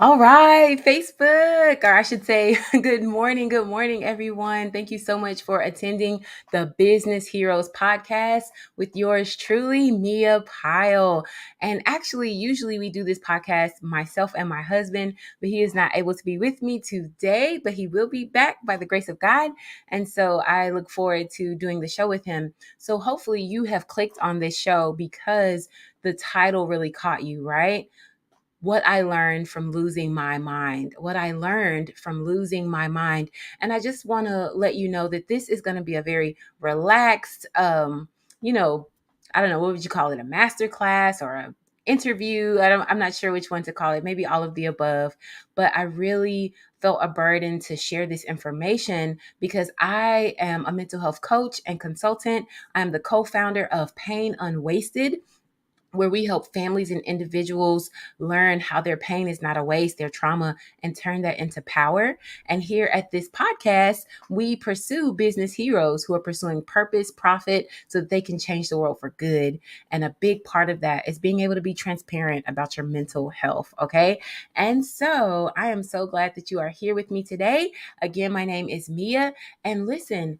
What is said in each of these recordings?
All right, Facebook, or I should say, good morning, everyone. Thank you so much for attending the Business Heroes podcast with yours truly, Mia Pyle. And actually, usually we do this podcast, myself and my husband, but he is not able to be with me today, but he will be back by the grace of God. And so I look forward to doing the show with him. So hopefully you have clicked on this show because the title really caught you, right? What I learned from losing my mind, what I learned from losing my mind. And I just want to let you know that this is going to be a very relaxed, you know, I don't know, what would you call it? A master class or a interview? I'm not sure which one to call it. Maybe all of the above. But I really felt a burden to share this information because I am a mental health coach and consultant. I'm the co-founder of Pain Unwasted, where we help families and individuals learn how their pain is not a waste, their trauma, and turn that into power. And here at this podcast, we pursue business heroes who are pursuing purpose, profit, so that they can change the world for good. And a big part of that is being able to be transparent about your mental health. Okay. And so I am so glad that you are here with me today. Again, my name is Mia. And listen,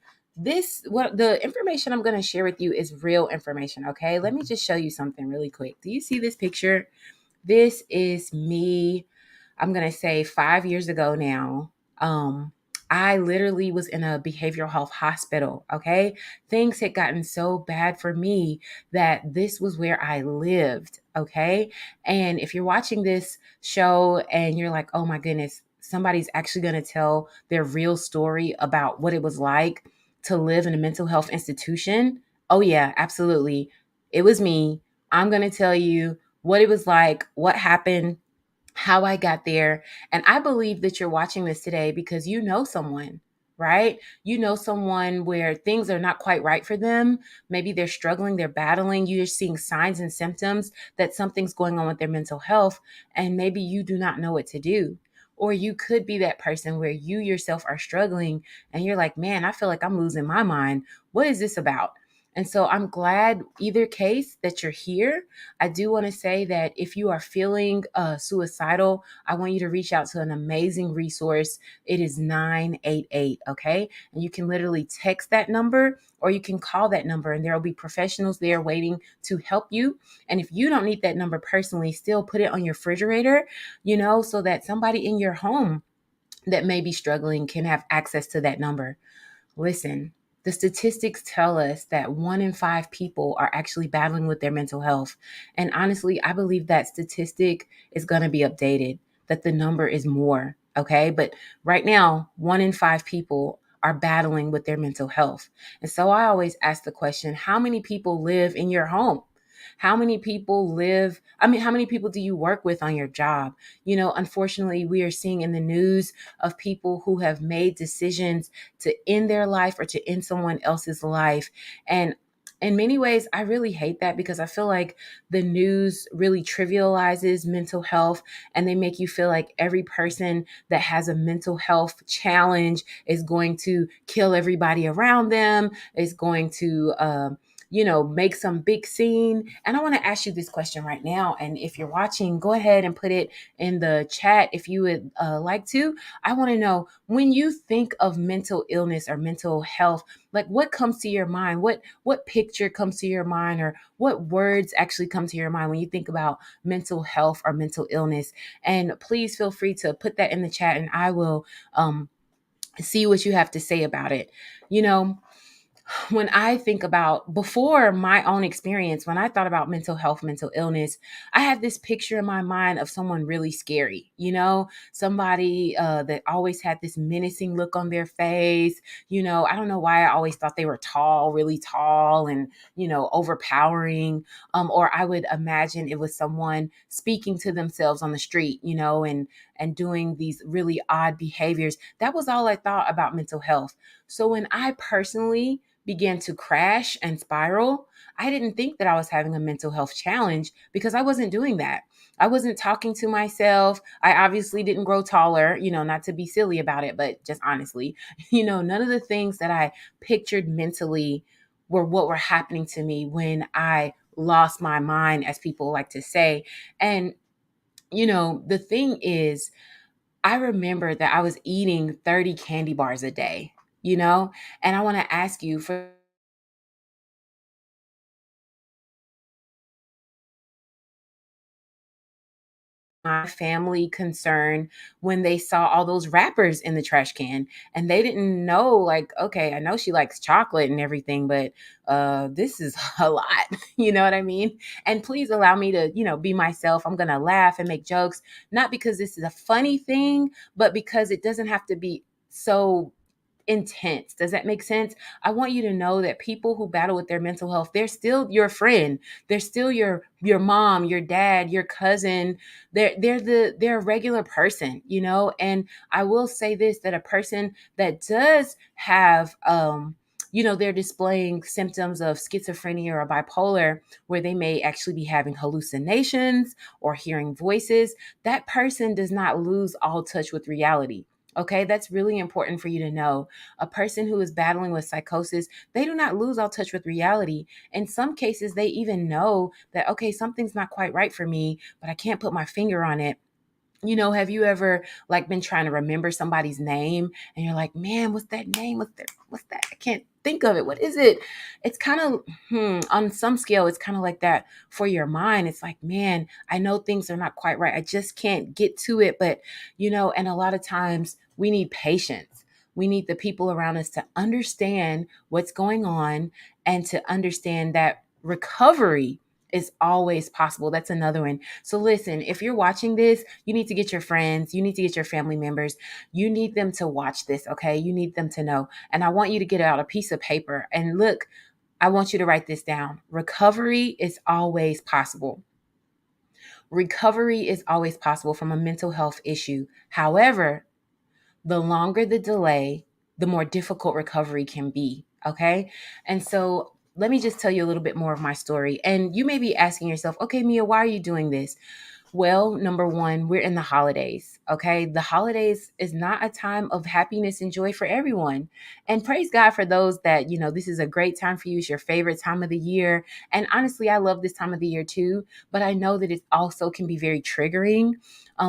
what the information I'm going to share with you is real information. Okay, let me just show you something really quick. Do you see this picture? This is me. I'm going to say 5 years ago now. I literally was in a behavioral health hospital. Okay, things had gotten so bad for me that this was where I lived. Okay, and if you're watching this show and you're like, oh my goodness, somebody's actually going to tell their real story about what it was like to live in a mental health institution. Oh, yeah, absolutely. It was me. I'm going to tell you what it was like, what happened, how I got there. And I believe that you're watching this today because you know someone, right? You know someone where things are not quite right for them. Maybe they're struggling, they're battling. You're seeing signs and symptoms that something's going on with their mental health. And maybe you do not know what to do. Or you could be that person where you yourself are struggling and you're like, man, I feel like I'm losing my mind. What is this about? And so I'm glad either case that you're here. I do want to say that if you are feeling suicidal, I want you to reach out to an amazing resource. It is 988, okay? And you can literally text that number or you can call that number and there will be professionals there waiting to help you. And if you don't need that number personally, still put it on your refrigerator, so that somebody in your home that may be struggling can have access to that number. Listen, the statistics tell us that 1 in 5 people are actually battling with their mental health. And honestly, I believe that statistic is going to be updated, that the number is more. Okay. But right now, 1 in 5 people are battling with their mental health. And so I always ask the question, how many people live in your home? How many people live? I mean, how many people do you work with on your job? Unfortunately, we are seeing in the news of people who have made decisions to end their life or to end someone else's life. And in many ways, I really hate that because I feel like the news really trivializes mental health and they make you feel like every person that has a mental health challenge is going to kill everybody around them, is going to, make some big scene. And I want to ask you this question right now. And if you're watching, go ahead and put it in the chat if you would like to. I want to know, when you think of mental illness or mental health, like what comes to your mind? What picture comes to your mind, or what words actually come to your mind when you think about mental health or mental illness? And please feel free to put that in the chat and I will see what you have to say about it. You know, when I think about before my own experience, when I thought about mental health, mental illness, I had this picture in my mind of someone really scary, somebody that always had this menacing look on their face. I don't know why I always thought they were tall, really tall and, overpowering. Or I would imagine it was someone speaking to themselves on the street, and doing these really odd behaviors. That was all I thought about mental health. So when I personally began to crash and spiral, I didn't think that I was having a mental health challenge because I wasn't doing that. I wasn't talking to myself. I obviously didn't grow taller, not to be silly about it, but just honestly, none of the things that I pictured mentally were what were happening to me when I lost my mind, as people like to say. And The thing is, I remember that I was eating 30 candy bars a day, you know? And I want to ask you, for my family concern when they saw all those wrappers in the trash can, and they didn't know, like, okay, I know she likes chocolate and everything, but this is a lot. You know what I mean? And please allow me to, be myself. I'm gonna laugh and make jokes, not because this is a funny thing, but because it doesn't have to be so intense. Does that make sense? I want you to know that people who battle with their mental health, they're still your friend. They're still your mom, your dad, your cousin. They're a regular person, And I will say this, that a person that does have they're displaying symptoms of schizophrenia or bipolar, where they may actually be having hallucinations or hearing voices. That person does not lose all touch with reality. Okay, that's really important for you to know. A person who is battling with psychosis, they do not lose all touch with reality. In some cases, they even know that, okay, something's not quite right for me, but I can't put my finger on it. Have you ever like been trying to remember somebody's name and you're like, man, what's that name? What's that? I can't think of it. What is it? It's kind of on some scale, it's kind of like that for your mind. It's like, man, I know things are not quite right. I just can't get to it. But and a lot of times we need patience. We need the people around us to understand what's going on and to understand that recovery is always possible. That's another one. So listen, if you're watching this, you need to get your friends, you need to get your family members, you need them to watch this, okay? You need them to know. And I want you to get out a piece of paper and look, I want you to write this down. Recovery is always possible. Recovery is always possible from a mental health issue. However, the longer the delay, the more difficult recovery can be. Okay. And so let me just tell you a little bit more of my story. And you may be asking yourself, okay, Mia, why are you doing this? Well, number one, we're in the holidays. Okay. The holidays is not a time of happiness and joy for everyone. And praise God for those that, this is a great time for you. It's your favorite time of the year. And honestly, I love this time of the year too. But I know that it also can be very triggering,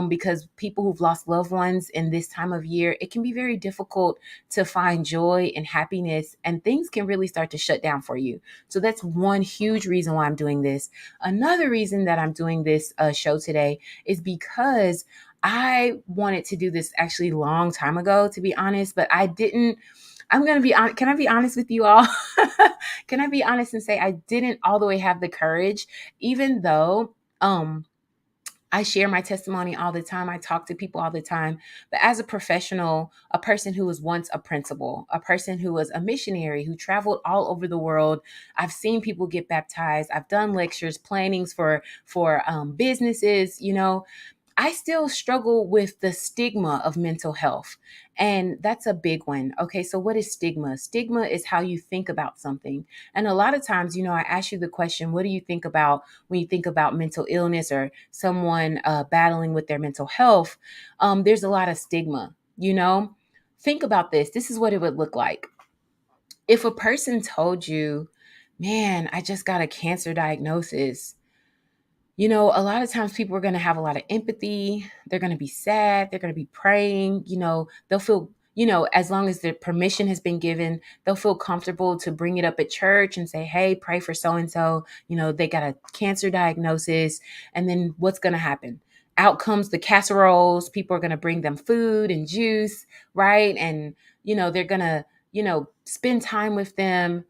because people who've lost loved ones in this time of year, it can be very difficult to find joy and happiness, and things can really start to shut down for you. So that's one huge reason why I'm doing this. Another reason that I'm doing this show today is because I wanted to do this actually a long time ago, to be honest, but I didn't. I'm going to be honest. Can I be honest with you all? Can I be honest and say I didn't all the way have the courage, even though I share my testimony all the time. I talk to people all the time. But as a professional, a person who was once a principal, a person who was a missionary, who traveled all over the world, I've seen people get baptized. I've done lectures, plannings for businesses. I still struggle with the stigma of mental health. And that's a big one. Okay, so what is stigma? Stigma is how you think about something. And a lot of times, I ask you the question, what do you think about when you think about mental illness or someone battling with their mental health? There's a lot of stigma. Think about this. This is what it would look like. If a person told you, man, I just got a cancer diagnosis, a lot of times people are going to have a lot of empathy. They're going to be sad. They're going to be praying. They'll feel, as long as the permission has been given, they'll feel comfortable to bring it up at church and say, hey, pray for so and so. They got a cancer diagnosis. And then what's going to happen? Out comes the casseroles. People are going to bring them food and juice, right? And, they're going to, spend time with them.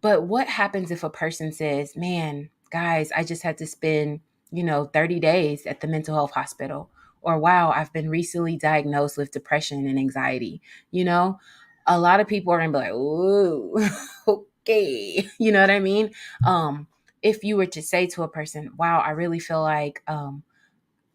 But what happens if a person says, man, guys, I just had to spend, 30 days at the mental health hospital? Or, wow, I've been recently diagnosed with depression and anxiety. You know, a lot of people are going to be like, ooh, okay. You know what I mean? If you were to say to a person, wow, I really feel like,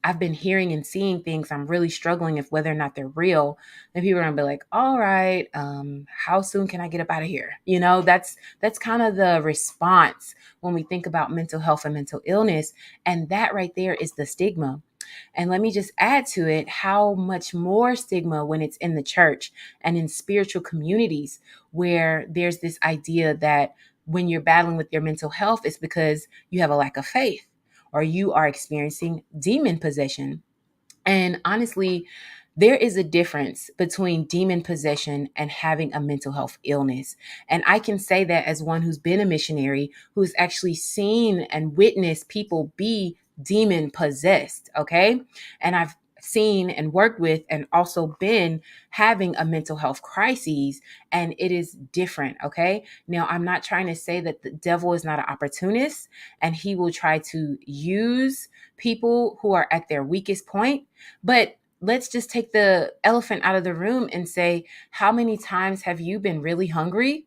I've been hearing and seeing things, I'm really struggling with whether or not they're real. And people are gonna be like, all right, how soon can I get up out of here? That's kind of the response when we think about mental health and mental illness. And that right there is the stigma. And let me just add to it how much more stigma when it's in the church and in spiritual communities, where there's this idea that when you're battling with your mental health, it's because you have a lack of faith, or you are experiencing demon possession. And honestly, there is a difference between demon possession and having a mental health illness. And I can say that as one who's been a missionary, who's actually seen and witnessed people be demon possessed. Okay. And I've seen and worked with and also been having a mental health crisis, and it is different. Okay. Now, I'm not trying to say that the devil is not an opportunist and he will try to use people who are at their weakest point, but let's just take the elephant out of the room and say, how many times have you been really hungry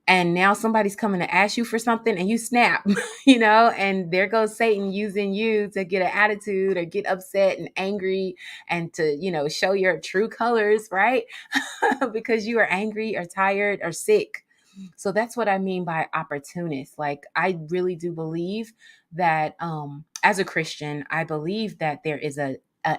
and now somebody's coming to ask you for something and you snap, and there goes Satan using you to get an attitude or get upset and angry and to, show your true colors, right? Because you are angry or tired or sick. So that's what I mean by opportunist. Like, I really do believe that as a Christian, I believe that there is a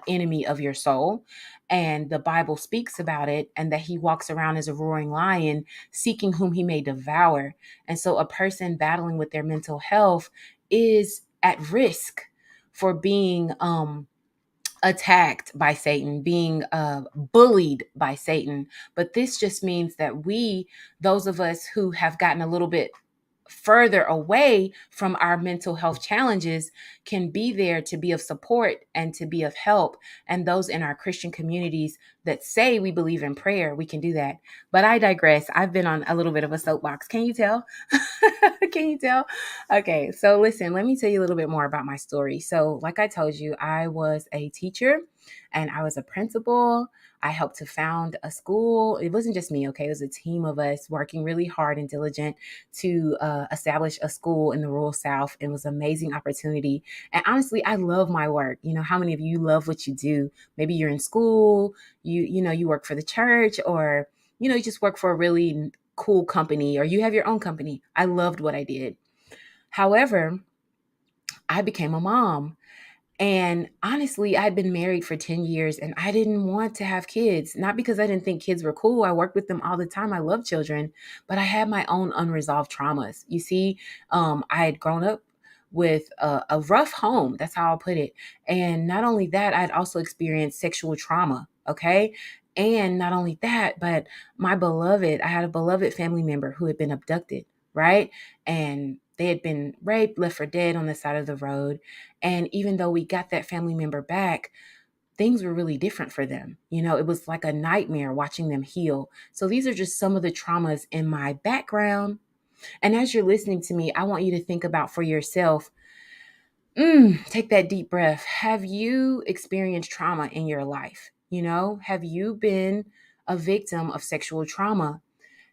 enemy of your soul, and the Bible speaks about it, and that he walks around as a roaring lion seeking whom he may devour. And so a person battling with their mental health is at risk for being attacked by Satan, being bullied by Satan. But this just means that those of us who have gotten a little bit further away from our mental health challenges, can be there to be of support and to be of help. And those in our Christian communities that say we believe in prayer, we can do that. But I digress. I've been on a little bit of a soapbox. Can you tell? Can you tell? Okay, so listen, let me tell you a little bit more about my story. So, like I told you, I was a teacher and I was a principal. I helped to found a school. It wasn't just me, okay? It was a team of us working really hard and diligent to establish a school in the rural South. It was an amazing opportunity. And honestly, I love my work. How many of you love what you do? Maybe you're in school, you work for the church, or, you just work for a really cool company, or you have your own company. I loved what I did. However, I became a mom. And honestly, I'd been married for 10 years and I didn't want to have kids. Not because I didn't think kids were cool. I worked with them all the time. I love children, but I had my own unresolved traumas. You see, I had grown up with a rough home. That's how I'll put it. And not only that, I'd also experienced sexual trauma. Okay. And not only that, but I had a beloved family member who had been abducted, right? And they had been raped, left for dead on the side of the road. And even though we got that family member back, things were really different for them. It was like a nightmare watching them heal. So these are just some of the traumas in my background. And as you're listening to me, I want you to think about for yourself, take that deep breath. Have you experienced trauma in your life? Have you been a victim of sexual trauma?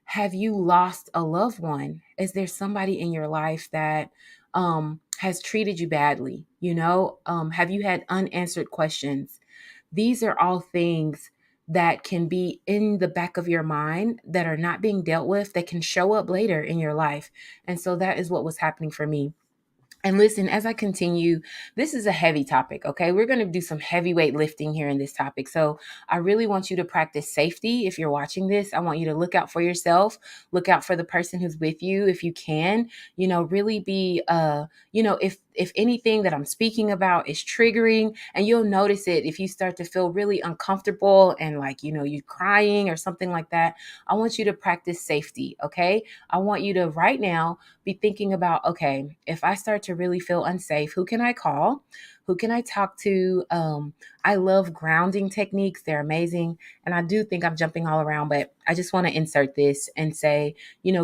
Have you lost a loved one? Is there somebody in your life that has treated you badly? Have you had unanswered questions? These are all things that can be in the back of your mind that are not being dealt with, that can show up later in your life. And so that is what was happening for me. And listen, as I continue, this is a heavy topic, okay? We're going to do some heavyweight lifting here in this topic. So I really want you to practice safety. If you're watching this, I want you to look out for yourself, look out for the person who's with you if you can, really be, if anything that I'm speaking about is triggering, and you'll notice it if you start to feel really uncomfortable and like, you're crying or something like that, I want you to practice safety, okay? I want you to right now be thinking about, okay, if I start to really feel unsafe, who can I call? Who can I talk to? I love grounding techniques. They're amazing. And I do think I'm jumping all around, but I just want to insert this and say,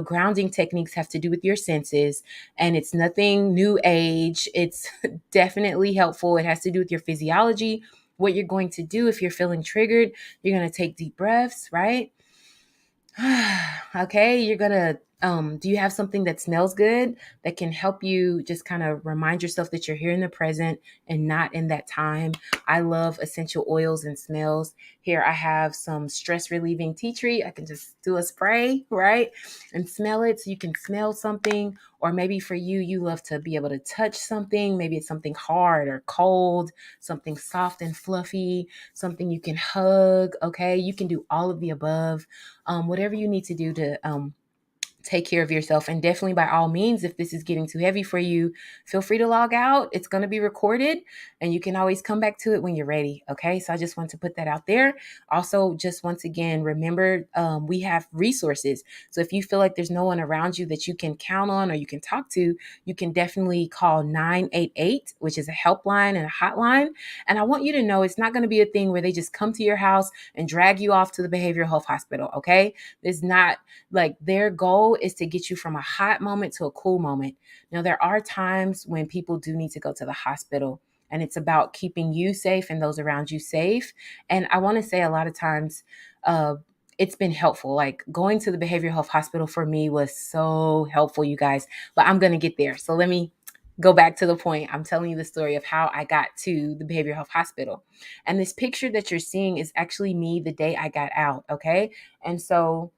grounding techniques have to do with your senses, and it's nothing new age. It's definitely helpful. It has to do with your physiology. What you're going to do if you're feeling triggered, you're going to take deep breaths, right? Okay, you're gonna do you have something that smells good that can help you just kind of remind yourself that you're here in the present and not in that time? I love essential oils and smells. Here I have some stress relieving tea tree. I can just do a spray, right? And smell it so you can smell something. Or maybe for you, you love to be able to touch something. Maybe it's something hard or cold, something soft and fluffy, something you can hug. Okay, you can do all of the above. Whatever you need to do take care of yourself. And definitely, by all means, if this is getting too heavy for you, feel free to log out. It's going to be recorded and you can always come back to it when you're ready. Okay. So I just want to put that out there. Also, just once again, remember, we have resources. So if you feel like there's no one around you that you can count on or you can talk to, you can definitely call 988, which is a helpline and a hotline. And I want you to know it's not going to be a thing where they just come to your house and drag you off to the behavioral health hospital. Okay. It's not like their goal is to get you from a hot moment to a cool moment. Now, there are times when people do need to go to the hospital, and it's about keeping you safe and those around you safe. And I want to say a lot of times, it's been helpful. Like going to the behavioral health hospital for me was so helpful, you guys. But I'm going to get there. So let me go back to the point. I'm telling you the story of how I got to the behavioral health hospital. And this picture that you're seeing is actually me the day I got out. Okay. And so,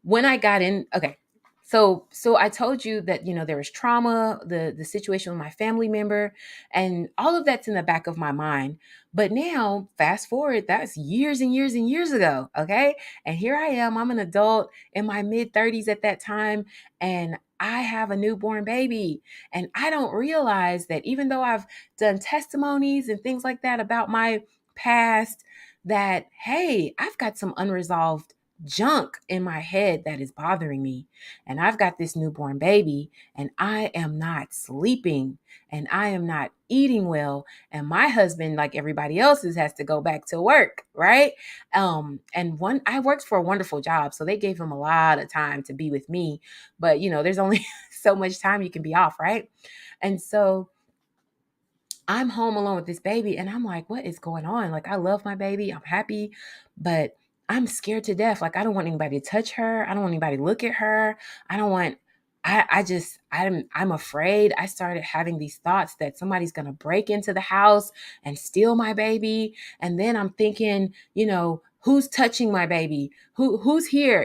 when I got in, okay. So I told you that, there was trauma, the situation with my family member, and all of that's in the back of my mind. But now, fast forward, that's years and years and years ago, okay? And here I am, I'm an adult in my mid 30s at that time, and I have a newborn baby. And I don't realize that even though I've done testimonies and things like that about my past, that hey, I've got some unresolved junk in my head that is bothering me. And I've got this newborn baby and I am not sleeping and I am not eating well. And my husband, like everybody else's, has to go back to work, right? And I worked for a wonderful job. So they gave him a lot of time to be with me. But there's only so much time you can be off, right? And so I'm home alone with this baby and I'm like, what is going on? Like, I love my baby. I'm happy, but I'm scared to death. Like, I don't want anybody to touch her. I don't want anybody to look at her. I don't want, I'm afraid. I started having these thoughts that somebody's going to break into the house and steal my baby. And then I'm thinking, who's touching my baby? Who's here?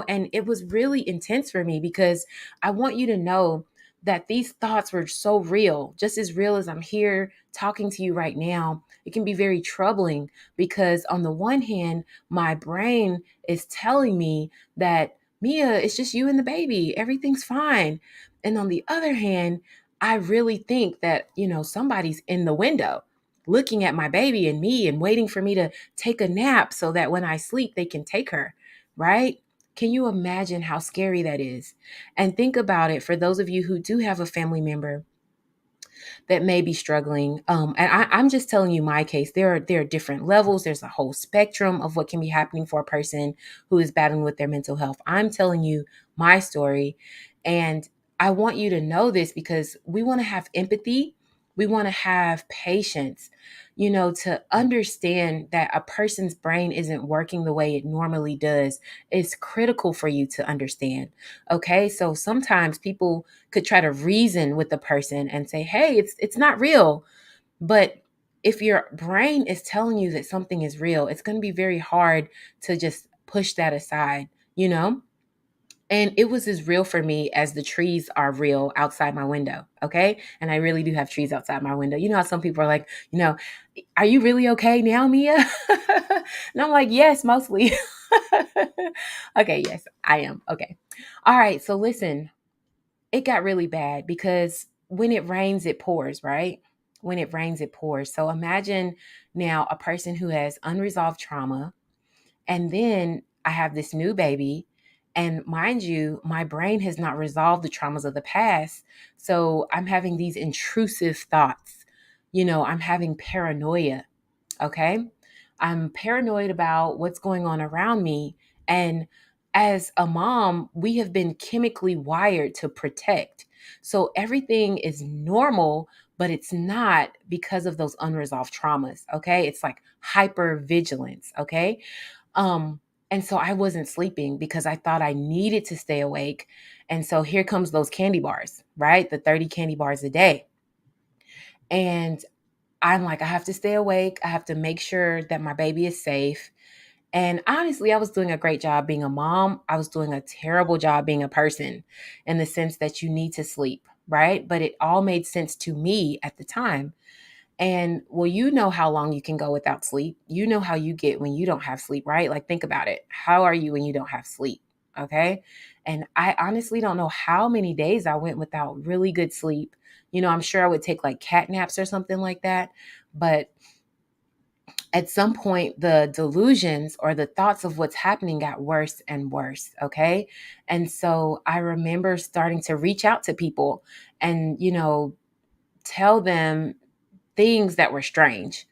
And it was really intense for me because I want you to know that these thoughts were so real, just as real as I'm here talking to you right now. It can be very troubling because, on the one hand, my brain is telling me that, Mia, it's just you and the baby, everything's fine. And on the other hand, I really think that, somebody's in the window looking at my baby and me and waiting for me to take a nap so that when I sleep, they can take her, right? Can you imagine how scary that is? And think about it for those of you who do have a family member that may be struggling. And I'm just telling you my case. There are different levels. There's a whole spectrum of what can be happening for a person who is battling with their mental health. I'm telling you my story. And I want you to know this because we want to have empathy. We want to have patience, to understand that a person's brain isn't working the way it normally does. It's critical for you to understand. Okay. So sometimes people could try to reason with the person and say, hey, it's not real. But if your brain is telling you that something is real, it's going to be very hard to just push that aside, you know? And it was as real for me as the trees are real outside my window. Okay. And I really do have trees outside my window. You know how some people are like, are you really okay now, Mia? And I'm like, yes, mostly. Okay. Yes, I am. Okay. All right. So listen, it got really bad because when it rains, it pours, right? When it rains, it pours. So imagine now a person who has unresolved trauma, and then I have this new baby. And mind you, my brain has not resolved the traumas of the past. So I'm having these intrusive thoughts. I'm having paranoia. Okay. I'm paranoid about what's going on around me. And as a mom, we have been chemically wired to protect. So everything is normal, but it's not because of those unresolved traumas. Okay. It's like hyper vigilance. Okay. Um, and so I wasn't sleeping because I thought I needed to stay awake. And so here comes those candy bars, right? The 30 candy bars a day. And I'm like, I have to stay awake. I have to make sure that my baby is safe. And honestly, I was doing a great job being a mom. I was doing a terrible job being a person in the sense that you need to sleep, right? But it all made sense to me at the time. And well, you know how long you can go without sleep. You know how you get when you don't have sleep, right? Like, think about it. How are you when you don't have sleep? Okay. And I honestly don't know how many days I went without really good sleep. I'm sure I would take like cat naps or something like that. But at some point, the delusions or the thoughts of what's happening got worse and worse. Okay. And so I remember starting to reach out to people and, tell them things that were strange,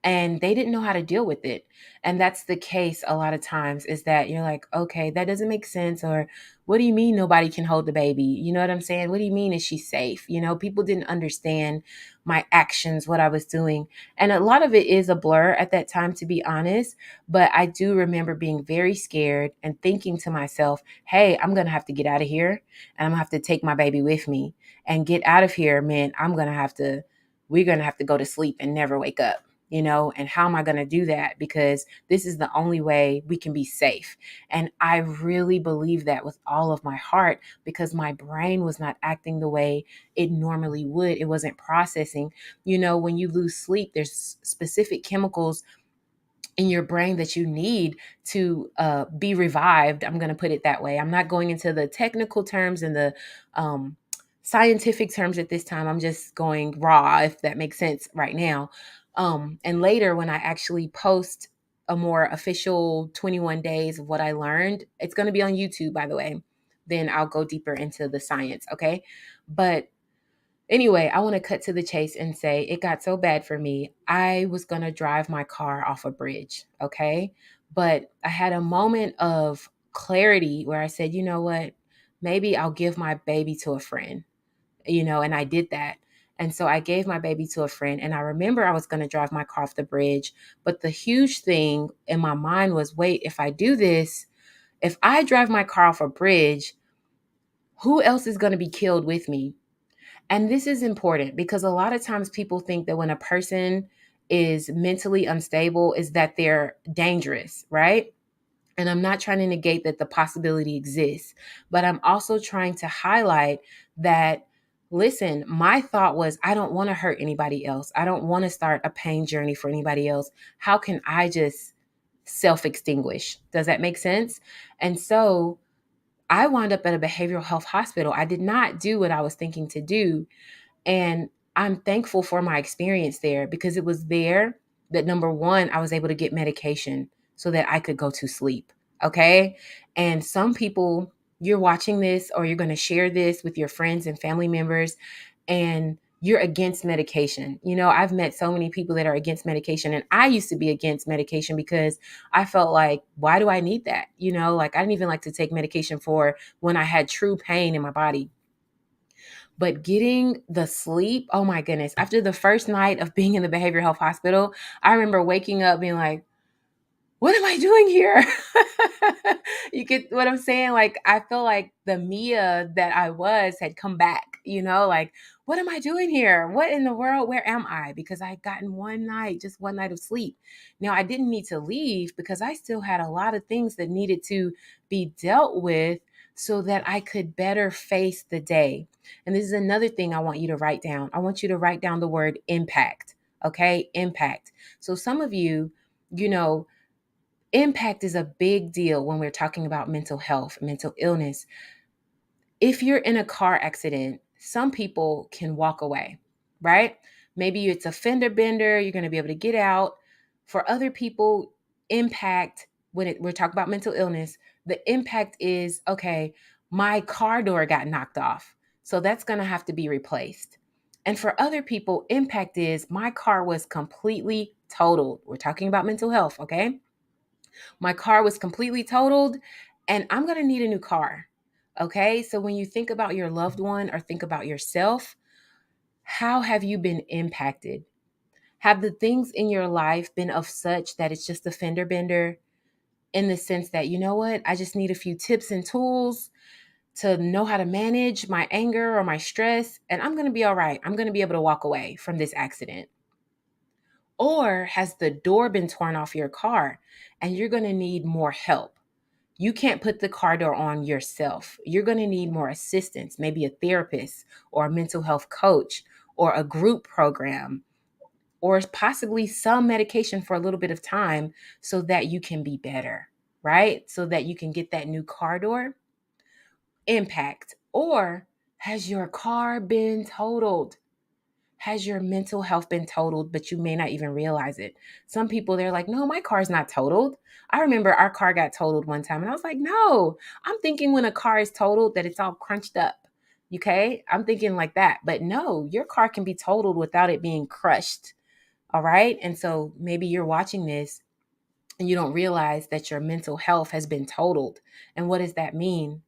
and they didn't know how to deal with it. And that's the case a lot of times, is that you're like, okay, that doesn't make sense. Or what do you mean nobody can hold the baby? You know what I'm saying? What do you mean, is she safe? People didn't understand my actions, what I was doing. And a lot of it is a blur at that time, to be honest. But I do remember being very scared and thinking to myself, hey, I'm going to have to get out of here, and I'm going to have to take my baby with me and get out of here. Man, we're going to have to go to sleep and never wake up, and how am I going to do that? Because this is the only way we can be safe. And I really believe that with all of my heart, because my brain was not acting the way it normally would. It wasn't processing. When you lose sleep, there's specific chemicals in your brain that you need to be revived. I'm going to put it that way. I'm not going into the technical terms and the scientific terms at this time. I'm just going raw, if that makes sense right now. And later, when I actually post a more official 21 days of what I learned, it's going to be on YouTube, by the way. Then I'll go deeper into the science. Okay. But anyway, I want to cut to the chase and say it got so bad for me. I was going to drive my car off a bridge. Okay. But I had a moment of clarity where I said, you know what? Maybe I'll give my baby to a friend, and I did that. And so I gave my baby to a friend. And I remember I was going to drive my car off the bridge. But the huge thing in my mind was, wait, if I do this, if I drive my car off a bridge, who else is going to be killed with me? And this is important because a lot of times people think that when a person is mentally unstable, is that they're dangerous, right? And I'm not trying to negate that the possibility exists, but I'm also trying to highlight that, listen, my thought was, I don't want to hurt anybody else. I don't want to start a pain journey for anybody else. How can I just self extinguish? Does that make sense? And so I wound up at a behavioral health hospital. I did not do what I was thinking to do. And I'm thankful for my experience there, because it was there that, number one, I was able to get medication so that I could go to sleep. Okay. And some people, you're watching this or you're going to share this with your friends and family members, and you're against medication. I've met so many people that are against medication, and I used to be against medication because I felt like, why do I need that? Like, I didn't even like to take medication for when I had true pain in my body. But getting the sleep, oh my goodness. After the first night of being in the behavioral health hospital, I remember waking up being like, what am I doing here? You get what I'm saying? Like, I feel like the Mia that I was had come back, like, what am I doing here? What in the world? Where am I? Because I had gotten just one night of sleep. Now, I didn't need to leave because I still had a lot of things that needed to be dealt with so that I could better face the day. And this is another thing I want you to write down. I want you to write down the word impact. Okay. Impact. So some of you, you know, impact is a big deal when we're talking about mental health, mental illness. If you're in a car accident, some people can walk away, right? Maybe it's a fender bender, you're going to be able to get out. For other people, impact, we're talking about mental illness, the impact is, okay, my car door got knocked off, so that's going to have to be replaced. And for other people, impact is, my car was completely totaled. We're talking about mental health, okay? My car was completely totaled and I'm going to need a new car. Okay. So when you think about your loved one or think about yourself, how have you been impacted? Have the things in your life been of such that it's just a fender bender, in the sense that, you know what, I just need a few tips and tools to know how to manage my anger or my stress, and I'm going to be all right. I'm going to be able to walk away from this accident. Or has the door been torn off your car and you're going to need more help? You can't put the car door on yourself. You're going to need more assistance, maybe a therapist or a mental health coach or a group program, or possibly some medication for a little bit of time so that you can be better, right? So that you can get that new car door? Impact. Or has your car been totaled? Has your mental health been totaled, but you may not even realize it? Some people, they're like, no, my car's not totaled. I remember our car got totaled one time, and I was like, no, I'm thinking when a car is totaled that it's all crunched up. Okay. I'm thinking like that. But no, your car can be totaled without it being crushed. All right. And so maybe you're watching this and you don't realize that your mental health has been totaled. And what does that mean?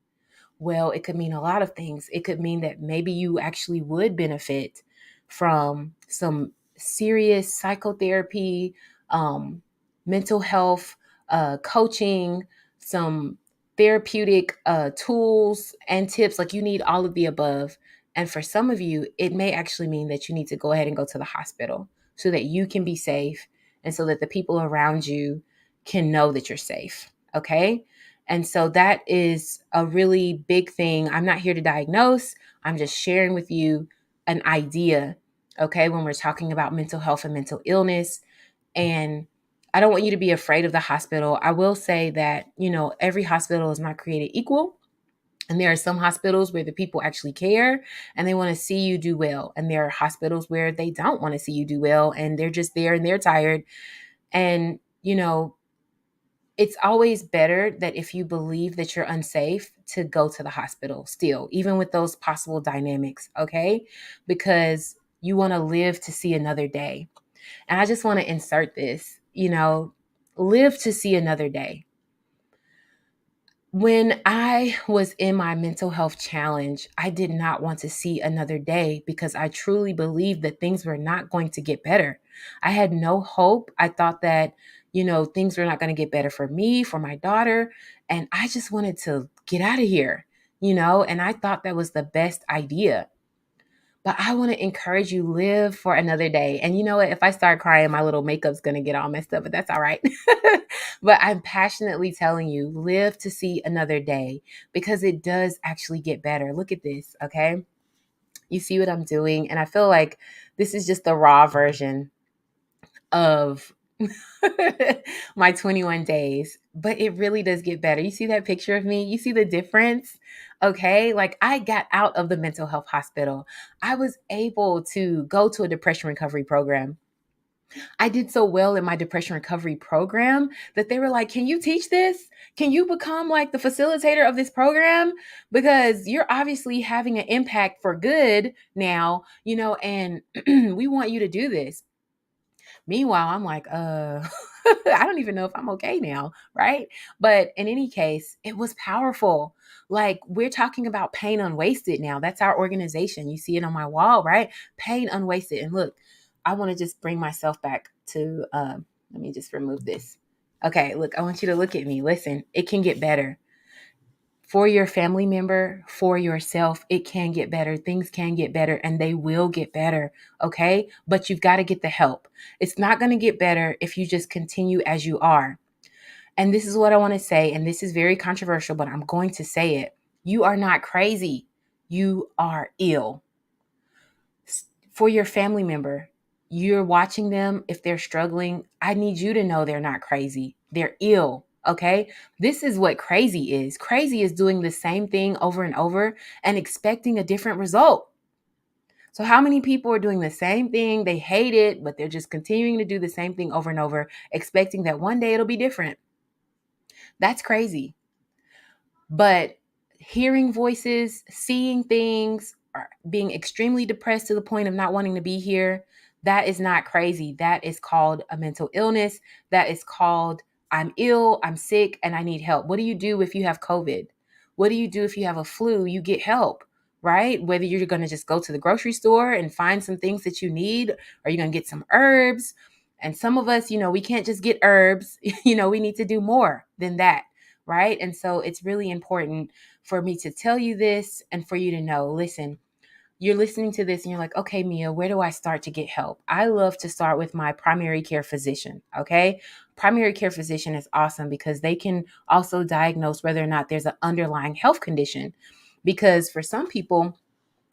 Well, it could mean a lot of things. It could mean that maybe you actually would benefit from some serious psychotherapy, um, mental health coaching, some therapeutic tools and tips. Like, you need all of the above. And for some of you, it may actually mean that you need to go ahead and go to the hospital so that you can be safe and so that the people around you can know that you're safe. Okay. And so that is a really big thing. I'm not here to diagnose. I'm just sharing with you an idea, okay, when we're talking about mental health and mental illness. And I don't want you to be afraid of the hospital. I will say that, every hospital is not created equal. And there are some hospitals where the people actually care and they want to see you do well. And there are hospitals where they don't want to see you do well and they're just there and they're tired. And, it's always better that if you believe that you're unsafe to go to the hospital still, even with those possible dynamics, okay? Because you want to live to see another day. And I just want to insert this, live to see another day. When I was in my mental health challenge, I did not want to see another day because I truly believed that things were not going to get better. I had no hope. I thought that, things were not going to get better for me, for my daughter. And I just wanted to get out of here, and I thought that was the best idea. But I want to encourage you, live for another day. And you know what? If I start crying, my little makeup's going to get all messed up, but that's all right. But I'm passionately telling you, live to see another day because it does actually get better. Look at this, okay? You see what I'm doing? And I feel like this is just the raw version of my 21 days, but it really does get better. You see that picture of me? You see the difference? Okay. Like, I got out of the mental health hospital. I was able to go to a depression recovery program. I did so well in my depression recovery program that they were like, can you teach this? Can you become like the facilitator of this program? Because you're obviously having an impact for good now, and we want you to do this. Meanwhile, I'm like, I don't even know if I'm okay now, right? But in any case, it was powerful. Like, we're talking about pain unwasted now. That's our organization. You see it on my wall, right? Pain unwasted. And look, I want to just bring myself back to, let me just remove this. Okay, look, I want you to look at me. Listen, it can get better for your family member, for yourself. It can get better. Things can get better and they will get better. Okay. But you've got to get the help. It's not going to get better if you just continue as you are. And this is what I want to say. And this is very controversial, but I'm going to say it. You are not crazy. You are ill. For your family member, you're watching them. If they're struggling, I need you to know they're not crazy. They're ill. Okay. This is what crazy is. Crazy is doing the same thing over and over and expecting a different result. So how many people are doing the same thing? They hate it, but they're just continuing to do the same thing over and over, expecting that one day it'll be different. That's crazy. But hearing voices, seeing things, or being extremely depressed to the point of not wanting to be here, that is not crazy. That is called a mental illness. That is called, I'm ill, I'm sick, and I need help. What do you do if you have COVID? What do you do if you have a flu? You get help, right? Whether you're going to just go to the grocery store and find some things that you need, or you're going to get some herbs. And some of us, we can't just get herbs. We need to do more than that, right? And so it's really important for me to tell you this and for you to know, listen, you're listening to this and you're like, okay, Mia, where do I start to get help? I love to start with my primary care physician. Okay. Primary care physician is awesome because they can also diagnose whether or not there's an underlying health condition. Because for some people,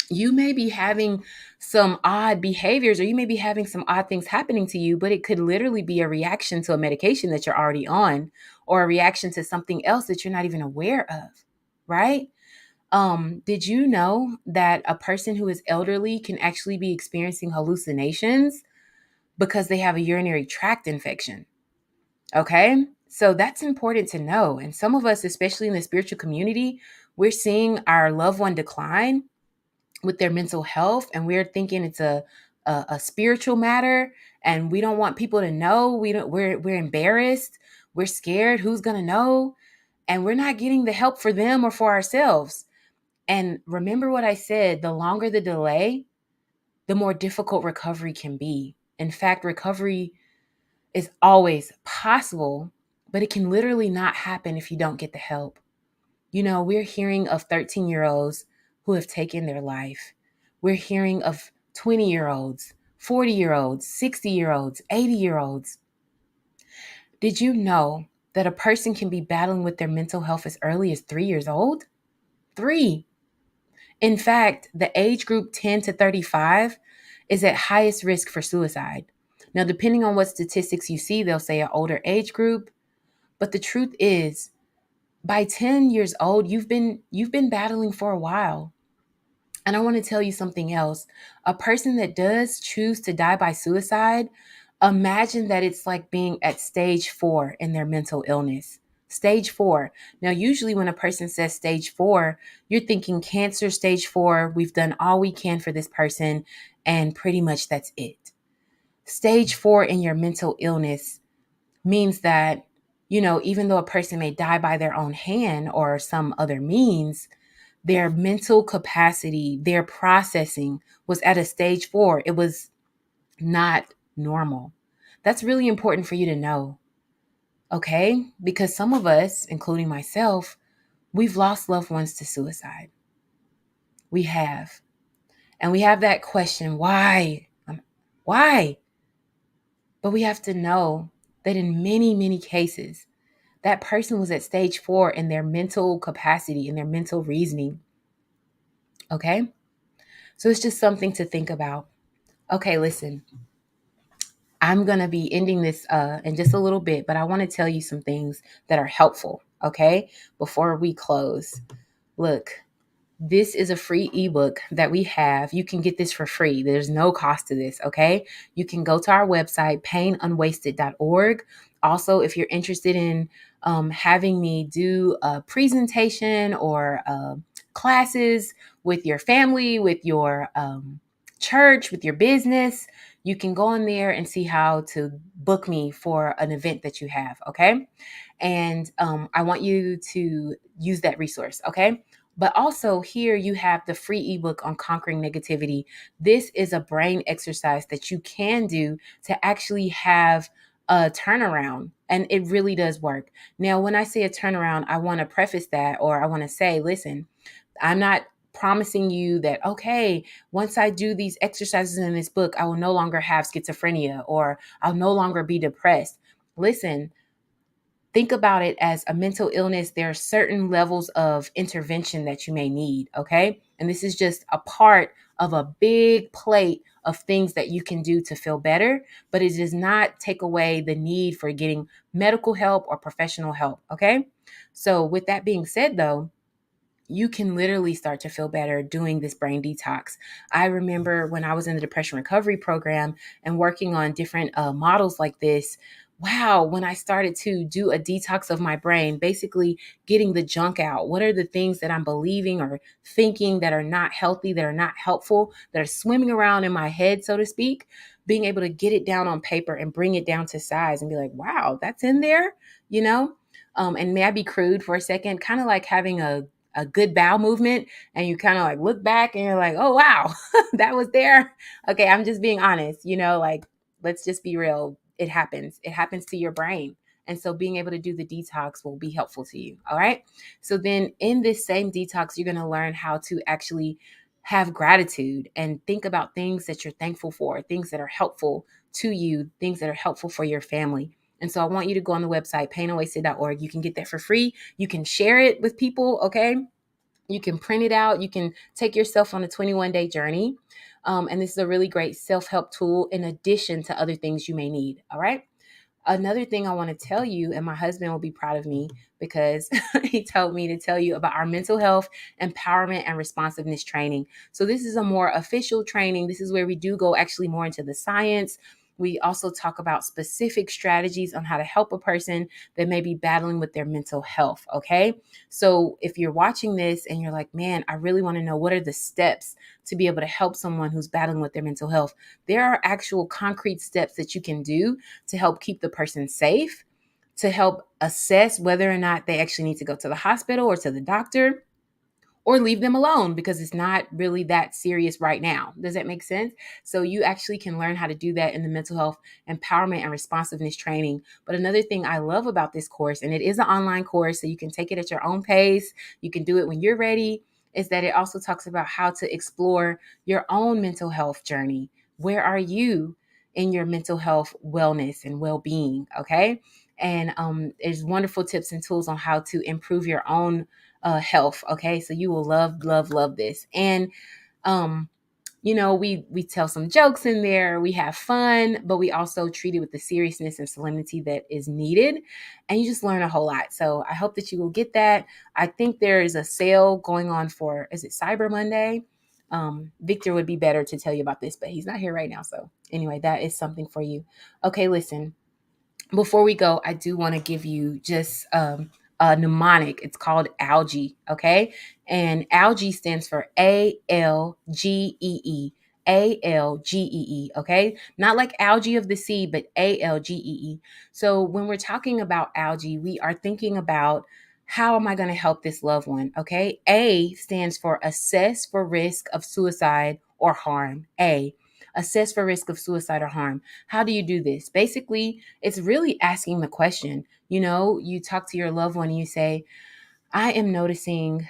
You may be having some odd behaviors, or you may be having some odd things happening to you, but it could literally be a reaction to a medication that you're already on, or a reaction to something else that you're not even aware of, right? Did you know that a person who is elderly can actually be experiencing hallucinations because they have a urinary tract infection? Okay. So that's important to know. And some of us, especially in the spiritual community, we're seeing our loved one decline with their mental health, and we're thinking it's a spiritual matter, and we don't want people to know. We're embarrassed. We're scared. Who's going to know? And we're not getting the help for them or for ourselves. And remember what I said, the longer the delay, the more difficult recovery can be. In fact, recovery is always possible, but it can literally not happen if you don't get the help. We're hearing of 13-year-olds who have taken their life. We're hearing of 20-year-olds, 40-year-olds, 60-year-olds, 80-year-olds. Did you know that a person can be battling with their mental health as early as 3 years old? Three. In fact, the age group 10 to 35 is at highest risk for suicide. Now, depending on what statistics you see, they'll say an older age group, but the truth is, by 10 years old, you've been battling for a while. And I want to tell you something else. A person that does choose to die by suicide, imagine that it's like being at stage 4 in their mental illness. Stage 4. Now, usually when a person says stage 4, you're thinking cancer stage 4. We've done all we can for this person, and pretty much that's it. Stage 4 in your mental illness means that, even though a person may die by their own hand or some other means, their mental capacity, their processing was at a stage 4. It was not normal. That's really important for you to know, okay? Because some of us, including myself, we've lost loved ones to suicide. We have. And we have that question, why? Why? But we have to know that in many, many cases, that person was at stage 4 in their mental capacity, in their mental reasoning. Okay? So it's just something to think about. Okay, listen, I'm going to be ending this in just a little bit, but I want to tell you some things that are helpful, okay, before we close. Look, this is a free ebook that we have. You can get this for free. There's no cost to this, okay? You can go to our website, painunwasted.org. Also, if you're interested in having me do a presentation or classes with your family, with your church, with your business, you can go on there and see how to book me for an event that you have, okay? And I want you to use that resource, okay? But also here you have the free ebook on conquering negativity. This is a brain exercise that you can do to actually have a turnaround. And it really does work. Now, when I say a turnaround, I want to preface that, or I want to say, listen, I'm not promising you that, okay, once I do these exercises in this book, I will no longer have schizophrenia or I'll no longer be depressed. Listen, think about it as a mental illness. There are certain levels of intervention that you may need, okay? And this is just a part of a big plate of things that you can do to feel better, but it does not take away the need for getting medical help or professional help, okay? So with that being said, though, you can literally start to feel better doing this brain detox. I remember when I was in the depression recovery program and working on different models like this. Wow, when I started to do a detox of my brain, basically getting the junk out. What are the things that I'm believing or thinking that are not healthy, that are not helpful, that are swimming around in my head, so to speak? Being able to get it down on paper and bring it down to size and be like, wow, that's in there, you know? And may I be crude for a second? Kind of like having a good bowel movement, and you kind of like look back and you're like, oh, wow, that was there. Okay, I'm just being honest, like, let's just be real. It happens. It happens to your brain. And so being able to do the detox will be helpful to you. All right. So then in this same detox, you're going to learn how to actually have gratitude and think about things that you're thankful for, things that are helpful to you, things that are helpful for your family. And so I want you to go on the website, painunwasted.org. You can get that for free. You can share it with people, okay? You can print it out. You can take yourself on a 21-day journey. And this is a really great self-help tool in addition to other things you may need. All right. Another thing I want to tell you, and my husband will be proud of me because he told me to tell you about our mental health, empowerment, and responsiveness training. So, this is a more official training. This is where we do go actually more into the science. We also talk about specific strategies on how to help a person that may be battling with their mental health. Okay. So, if you're watching this and you're like, man, I really want to know what are the steps to be able to help someone who's battling with their mental health, there are actual concrete steps that you can do to help keep the person safe, to help assess whether or not they actually need to go to the hospital or to the doctor, or leave them alone because it's not really that serious right now. Does that make sense? So you actually can learn how to do that in the mental health empowerment and responsiveness training. But another thing I love about this course, and it is an online course, so you can take it at your own pace, you can do it when you're ready, is that it also talks about how to explore your own mental health journey. Where are you in your mental health wellness and well-being? Okay. And there's wonderful tips and tools on how to improve your own health. Okay, so you will love, love, love this. And um, we tell some jokes in there, we have fun, but we also treat it with the seriousness and solemnity that is needed, and you just learn a whole lot. So I hope that you will get that. I think there is a sale going on for, is it Cyber Monday? Victor would be better to tell you about this, but he's not here right now. So anyway, that is something for you. Okay, listen, before we go, I do want to give you just a mnemonic. It's called algae. Okay. And algae stands for ALGEE. ALGEE. Okay. Not like algae of the sea, but ALGEE. So when we're talking about algae, we are thinking about how am I going to help this loved one? Okay. A stands for assess for risk of suicide or harm. A. Assess for risk of suicide or harm. How do you do this? Basically, it's really asking the question. You talk to your loved one and you say, I am noticing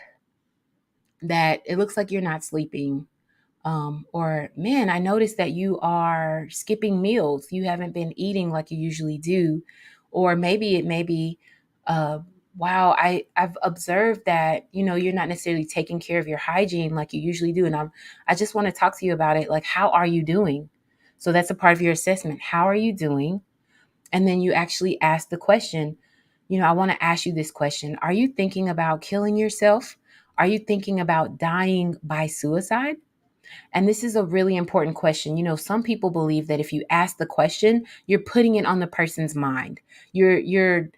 that it looks like you're not sleeping. Or, man, I noticed that you are skipping meals. You haven't been eating like you usually do. Or maybe it may be, uh, wow, I've observed that, you're not necessarily taking care of your hygiene like you usually do. And I just want to talk to you about it. Like, how are you doing? So that's a part of your assessment. How are you doing? And then you actually ask the question, I want to ask you this question. Are you thinking about killing yourself? Are you thinking about dying by suicide? And this is a really important question. Some people believe that if you ask the question, you're putting it on the person's mind. You're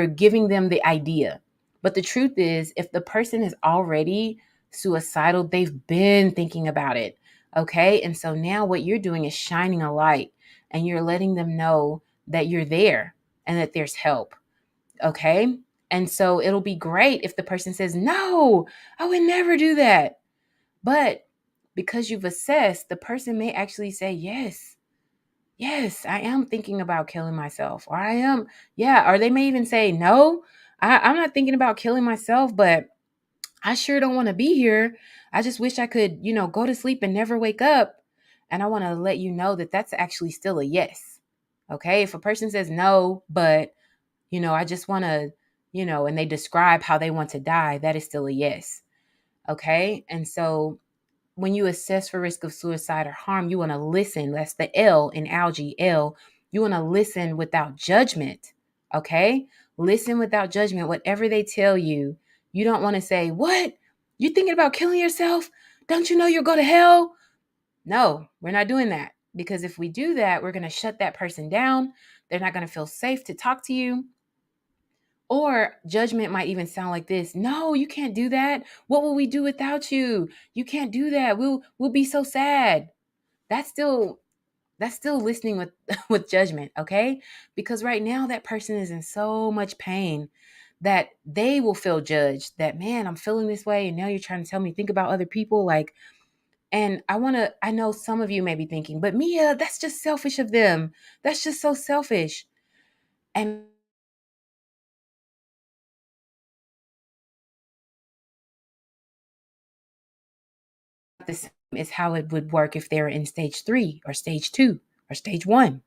giving them the idea. But the truth is, if the person is already suicidal, they've been thinking about it. Okay? And so now what you're doing is shining a light and you're letting them know that you're there and that there's help. Okay? And so it'll be great if the person says, "No, I would never do that." But because you've assessed, the person may actually say, yes, yes, I am thinking about killing myself. Or I am, yeah. Or they may even say, no, I'm not thinking about killing myself, but I sure don't want to be here. I just wish I could, go to sleep and never wake up. And I want to let you know that that's actually still a yes. Okay. If a person says no, but, I just want to, and they describe how they want to die, that is still a yes. Okay. And so when you assess for risk of suicide or harm, you want to listen. That's the L in algae, L. You want to listen without judgment. Okay? Listen without judgment. Whatever they tell you, you don't want to say, "What? You're thinking about killing yourself? Don't you know you'll go to hell?" No, we're not doing that. Because if we do that, we're going to shut that person down. They're not going to feel safe to talk to you. Or judgment might even sound like this. "No, you can't do that. What will we do without you? You can't do that. We'll be so sad." That's still listening with with judgment, okay? Because right now that person is in so much pain that they will feel judged. That, man, I'm feeling this way and now you're trying to tell me think about other people, like. And I know some of you may be thinking, "But Mia, that's just selfish of them. That's just so selfish." And the same is how it would work if they're in stage 3 or stage 2 or stage 1.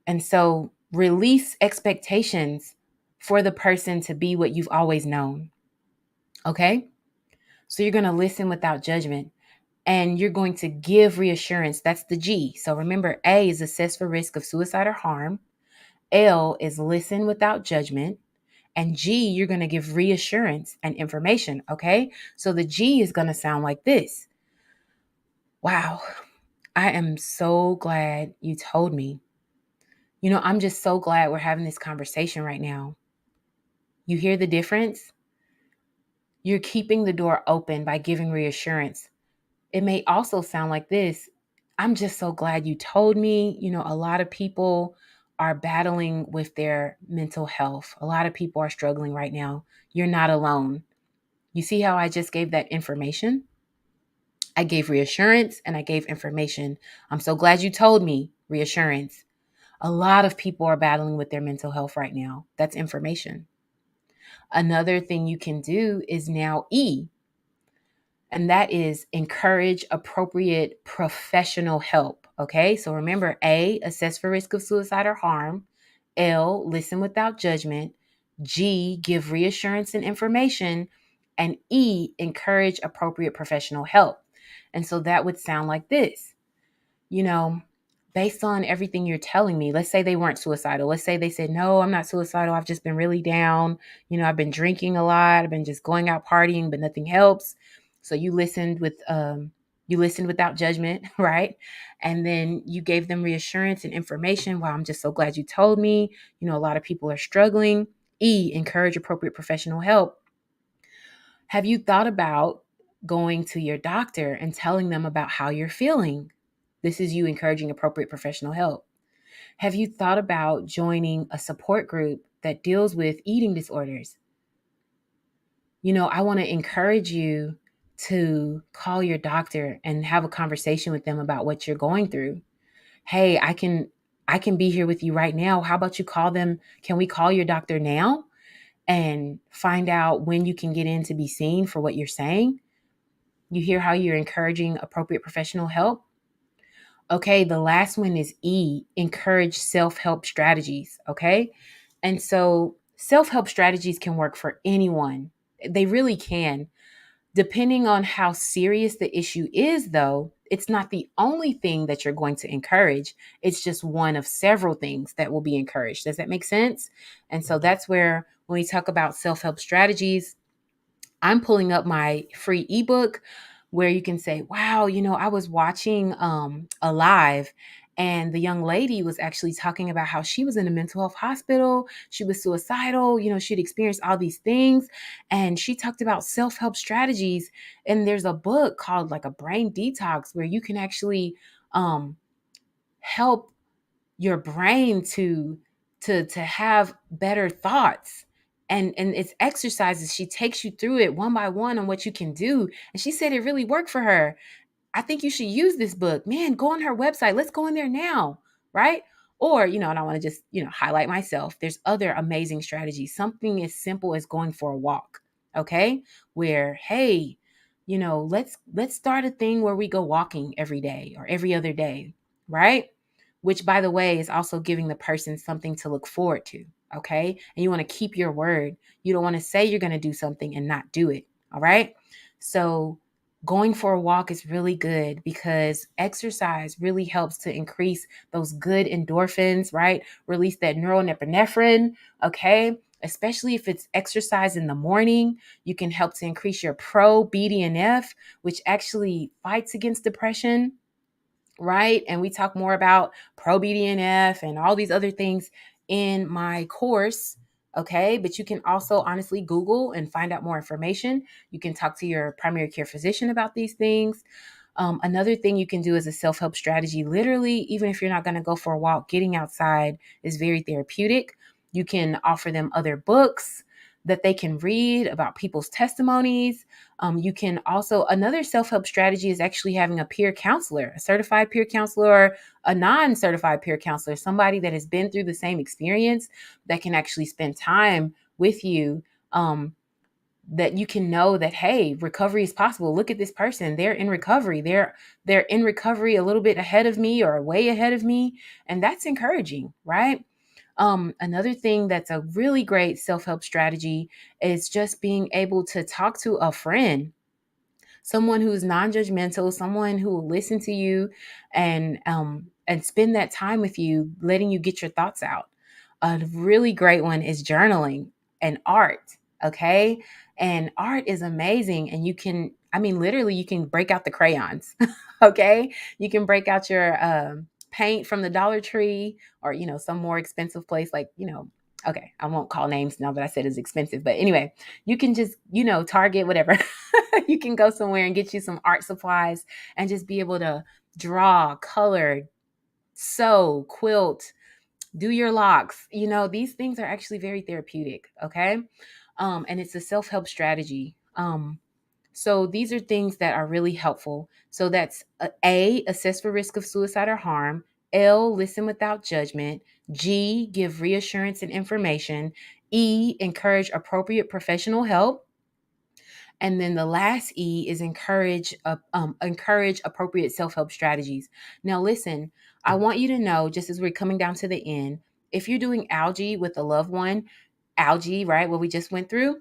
And so release expectations for the person to be what you've always known. Okay? So you're going to listen without judgment, and you're going to give reassurance. That's the G. So remember, A is assess for risk of suicide or harm. L is listen without judgment. And G, you're going to give reassurance and information. Okay. So the G is going to sound like this. Wow, I am so glad you told me. I'm just so glad we're having this conversation right now. You hear the difference? You're keeping the door open by giving reassurance. It may also sound like this. I'm just so glad you told me. A lot of people are battling with their mental health. A lot of people are struggling right now. You're not alone. You see how I just gave that information? I gave reassurance and I gave information. I'm so glad you told me. Reassurance. A lot of people are battling with their mental health right now. That's information. Another thing you can do is now E, and that is encourage appropriate professional help. Okay, so remember, A, assess for risk of suicide or harm. L, listen without judgment. G, give reassurance and information. And E, encourage appropriate professional help. And so that would sound like this. you know, Based on everything you're telling me, let's say they weren't suicidal. Let's say they said, no, I'm not suicidal. I've just been really down. I've been drinking a lot. I've been just going out partying, but nothing helps. So you listened without judgment, right? And then you gave them reassurance and information. Wow, I'm just so glad you told me. A lot of people are struggling. E, encourage appropriate professional help. Have you thought about going to your doctor and telling them about how you're feeling? This is you encouraging appropriate professional help. Have you thought about joining a support group that deals with eating disorders? I want to encourage you to call your doctor and have a conversation with them about what you're going through. Hey, I can be here with you right now. How about you call them? Can we call your doctor now and find out when you can get in to be seen for what you're saying? You hear how you're encouraging appropriate professional help? Okay, the last one is E, encourage self-help strategies. Okay. And so self-help strategies can work for anyone. They really can. Depending on how serious the issue is, though, it's not the only thing that you're going to encourage. It's just one of several things that will be encouraged. Does that make sense? And so that's where, when we talk about self-help strategies, I'm pulling up my free ebook where you can say, wow, I was watching a live, and the young lady was actually talking about how she was in a mental health hospital. She was suicidal. She'd experienced all these things. And she talked about self-help strategies. And there's a book called like a brain detox where you can actually help your brain to have better thoughts, and it's exercises. She takes you through it one by one on what you can do, and she said it really worked for her. I think you should use this book. Man, go on her website. Let's go in there now, right? Or, and I want to just, highlight myself. There's other amazing strategies. Something as simple as going for a walk, okay? Where, hey, let's start a thing where we go walking every day or every other day, right? Which, by the way, is also giving the person something to look forward to, okay? And you want to keep your word. You don't want to say you're going to do something and not do it, all right? So going for a walk is really good because exercise really helps to increase those good endorphins, right? Release that neuroepinephrine, okay? Especially if it's exercise in the morning, you can help to increase your pro-BDNF, which actually fights against depression, right? And we talk more about pro-BDNF and all these other things in my course. Okay. But you can also honestly Google and find out more information. You can talk to your primary care physician about these things. Another thing you can do as a self-help strategy, literally, even if you're not going to go for a walk, getting outside is very therapeutic. You can offer them other books that they can read about people's testimonies. You can also, another self-help strategy is actually having a peer counselor, a certified peer counselor, or a non-certified peer counselor, somebody that has been through the same experience that can actually spend time with you. That you can know that, hey, recovery is possible. Look at this person. They're in recovery. They're in recovery a little bit ahead of me or way ahead of me. And that's encouraging, right? Another thing that's a really great self-help strategy is just being able to talk to a friend. someone who's non-judgmental, someone who will listen to you and spend that time with you, letting you get your thoughts out. A really great one is journaling and art. Okay. And art is amazing. And you can, I mean, literally, you can break out the crayons. Okay. You can break out your paint from the Dollar Tree or, some more expensive place like, okay, I won't call names now that I said it's expensive. But anyway, you can just, Target, whatever. You can go somewhere and get you some art supplies and just be able to draw, color, sew, quilt, do your locks. These things are actually very therapeutic. Okay. And it's a self-help strategy. So these are things that are really helpful. So that's assess for risk of suicide or harm. L, listen without judgment. G, give reassurance and information. E, encourage appropriate professional help. And then the last E is encourage appropriate self-help strategies. Now, listen, I want you to know, just as we're coming down to the end, if you're doing algae with a loved one, algae, right, what we just went through,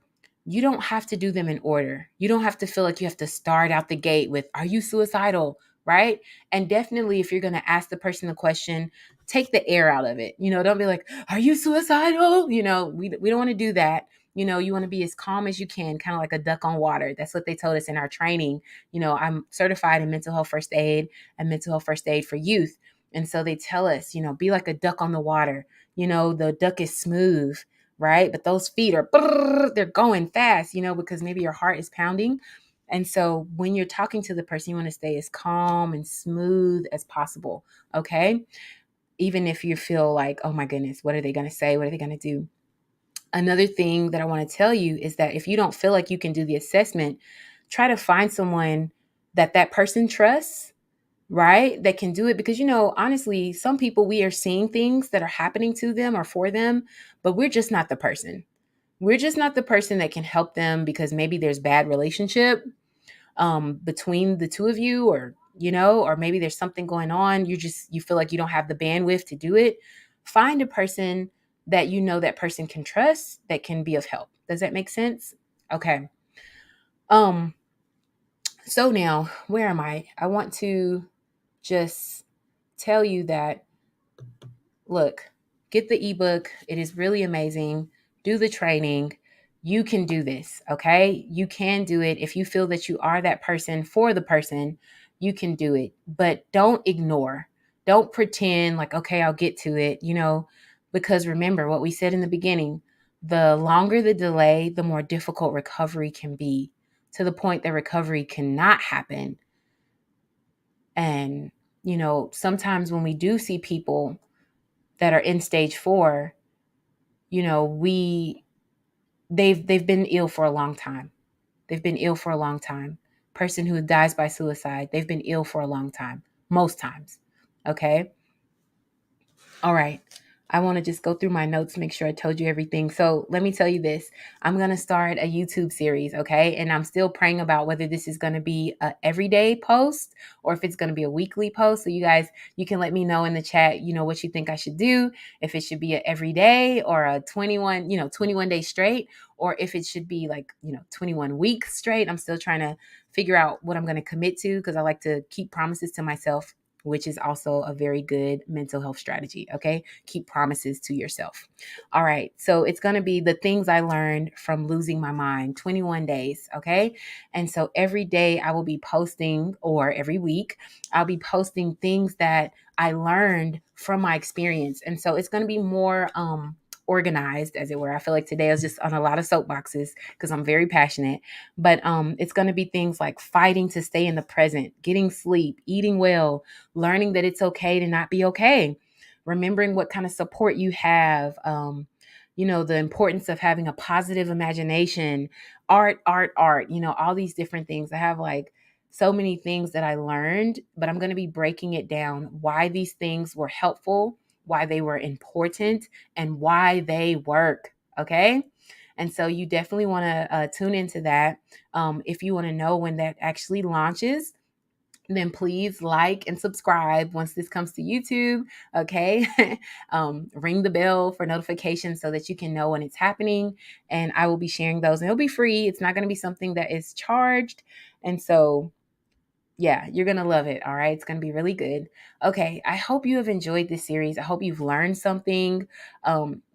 you don't have to do them in order. You don't have to feel like you have to start out the gate with, are you suicidal? Right. And definitely, if you're going to ask the person the question, take the air out of it. Don't be like, are you suicidal? We don't want to do that. You want to be as calm as you can, kind of like a duck on water. That's what they told us in our training. I'm certified in mental health first aid and mental health first aid for youth. And so they tell us, be like a duck on the water. The duck is smooth, right? But those feet are, they're going fast, because maybe your heart is pounding. And so when you're talking to the person, you want to stay as calm and smooth as possible. Okay. Even if you feel like, oh my goodness, what are they going to say? What are they going to do? Another thing that I want to tell you is that if you don't feel like you can do the assessment, try to find someone that person trusts, right? That can do it. Because, honestly, some people, we are seeing things that are happening to them or for them, but we're just not the person. We're just not the person that can help them because maybe there's bad relationship between the two of you, or maybe there's something going on. You feel like you don't have the bandwidth to do it. Find a person that that person can trust, that can be of help. Does that make sense? Okay. Um, so now, where am I? I want to just tell you that, look, get the ebook. It is really amazing. Do the training. You can do this, okay? You can do it. If you feel that you are that person for the person, you can do it. But don't ignore. Don't pretend like, okay, I'll get to it, because remember what we said in the beginning, the longer the delay, the more difficult recovery can be, to the point that recovery cannot happen. And, sometimes when we do see people that are in stage 4, they've been ill for a long time. They've been ill for a long time. Person who dies by suicide, they've been ill for a long time, most times. Okay. All right. I want to just go through my notes, make sure I told you everything. So let me tell you this. I'm going to start a YouTube series, okay? And I'm still praying about whether this is going to be a everyday post or if it's going to be a weekly post. So you guys, you can let me know in the chat, what you think I should do. If it should be a everyday or a 21 days straight, or if it should be like, 21 weeks straight. I'm still trying to figure out what I'm going to commit to, because I like to keep promises to myself, which is also a very good mental health strategy. Okay. Keep promises to yourself. All right. So it's going to be the things I learned from losing my mind, 21 days. Okay. And so every day I will be posting, or every week I'll be posting things that I learned from my experience. And so it's going to be more, organized, as it were. I feel like today I was just on a lot of soapboxes because I'm very passionate, but it's going to be things like fighting to stay in the present, getting sleep, eating well, learning that it's okay to not be okay, remembering what kind of support you have, the importance of having a positive imagination, art, all these different things. I have like so many things that I learned, but I'm going to be breaking it down, why these things were helpful, why they were important, and why they work. Okay. And so you definitely want to tune into that. If you want to know when that actually launches, then please like and subscribe once this comes to YouTube. Okay. Ring the bell for notifications so that you can know when it's happening. And I will be sharing those, and it'll be free. It's not going to be something that is charged. And so yeah, you're going to love it. All right. It's going to be really good. Okay. I hope you have enjoyed this series. I hope you've learned something.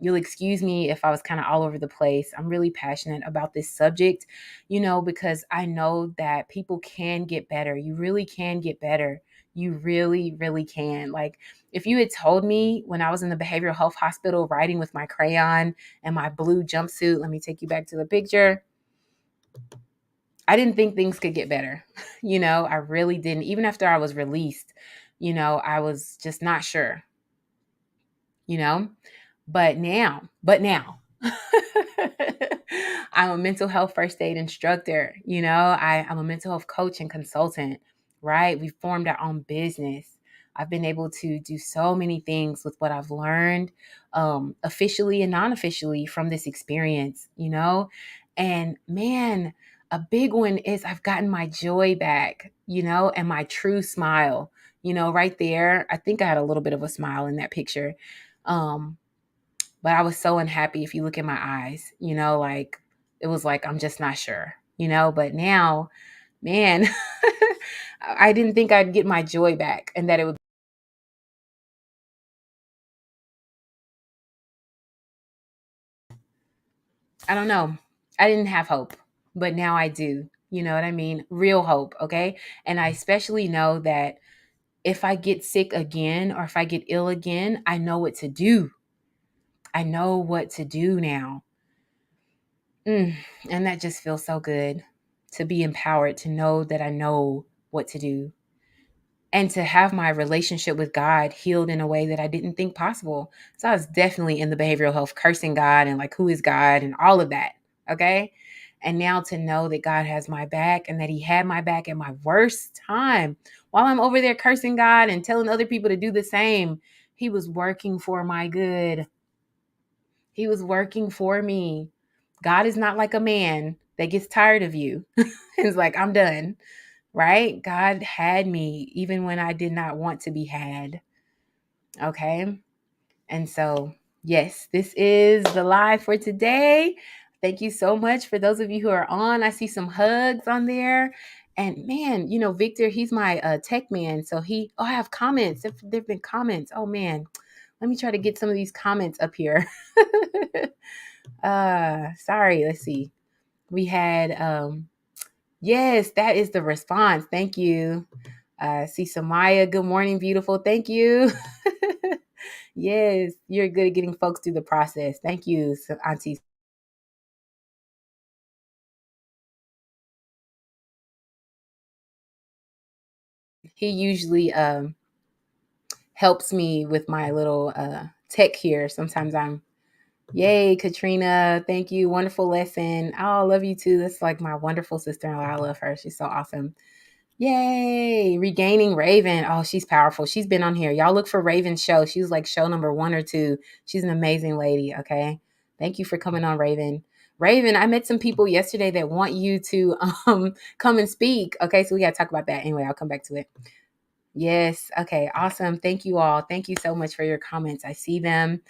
You'll excuse me if I was kind of all over the place. I'm really passionate about this subject, because I know that people can get better. You really can get better. You really, really can. Like, if you had told me when I was in the behavioral health hospital writing with my crayon and my blue jumpsuit, let me take you back to the picture. I didn't think things could get better. I really didn't. Even after I was released, I was just not sure, you know? But now, I'm a mental health first aid instructor. I'm a mental health coach and consultant, right? We've formed our own business. I've been able to do so many things with what I've learned, officially and non-officially from this experience, and man, a big one is I've gotten my joy back, and my true smile, right there. I think I had a little bit of a smile in that picture. Um, but I was so unhappy if you look in my eyes, like it was like, I'm just not sure, but now, man, I didn't think I'd get my joy back and that it would, I don't know. I didn't have hope, but now I do. You know what I mean? Real hope. Okay. And I especially know that if I get sick again or if I get ill again, I know what to do. I know what to do now. And that just feels so good to be empowered, to know that I know what to do and to have my relationship with God healed in a way that I didn't think possible. So I was definitely in the behavioral health cursing God and like, who is God and all of that. Okay. And now to know that God has my back and that He had my back at my worst time while I'm over there cursing God and telling other people to do the same, He was working for my good. He was working for me. God is not like a man that gets tired of you. It's like, I'm done, right? God had me even when I did not want to be had. Okay. And so, yes, this is the live for today. Thank you so much for those of you who are on. I see some hugs on there. And man, Victor, he's my tech man. So I have comments. There've been comments. Oh man, let me try to get some of these comments up here. Sorry, let's see. We had yes, that is the response. Thank you. See Samaya, good morning, beautiful. Thank you. Yes, you're good at getting folks through the process. Thank you, Auntie. He usually helps me with my little tech here. Sometimes I'm yay, Katrina. Thank you. Wonderful lesson. Oh, I love you too. That's like my wonderful sister-in-law. I love her. She's so awesome. Yay. Regaining Raven. Oh, she's powerful. She's been on here. Y'all look for Raven's show. She was like show number 1 or 2. She's an amazing lady. Okay. Thank you for coming on, Raven. Raven, I met some people yesterday that want you to come and speak. Okay, so we gotta talk about that. Anyway, I'll come back to it. Yes. Okay. Awesome. Thank you all. Thank you so much for your comments. I see them.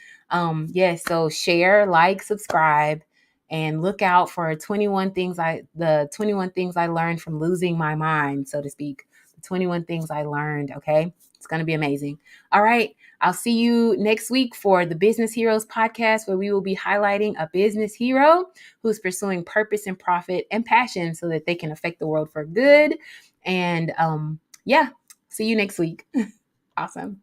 Yes. So share, like, subscribe, and look out for the 21 things I learned from losing my mind, so to speak. The 21 things I learned. Okay. It's going to be amazing. All right. I'll see you next week for the Business Heroes podcast, where we will be highlighting a business hero who's pursuing purpose and profit and passion so that they can affect the world for good. And yeah, see you next week. Awesome.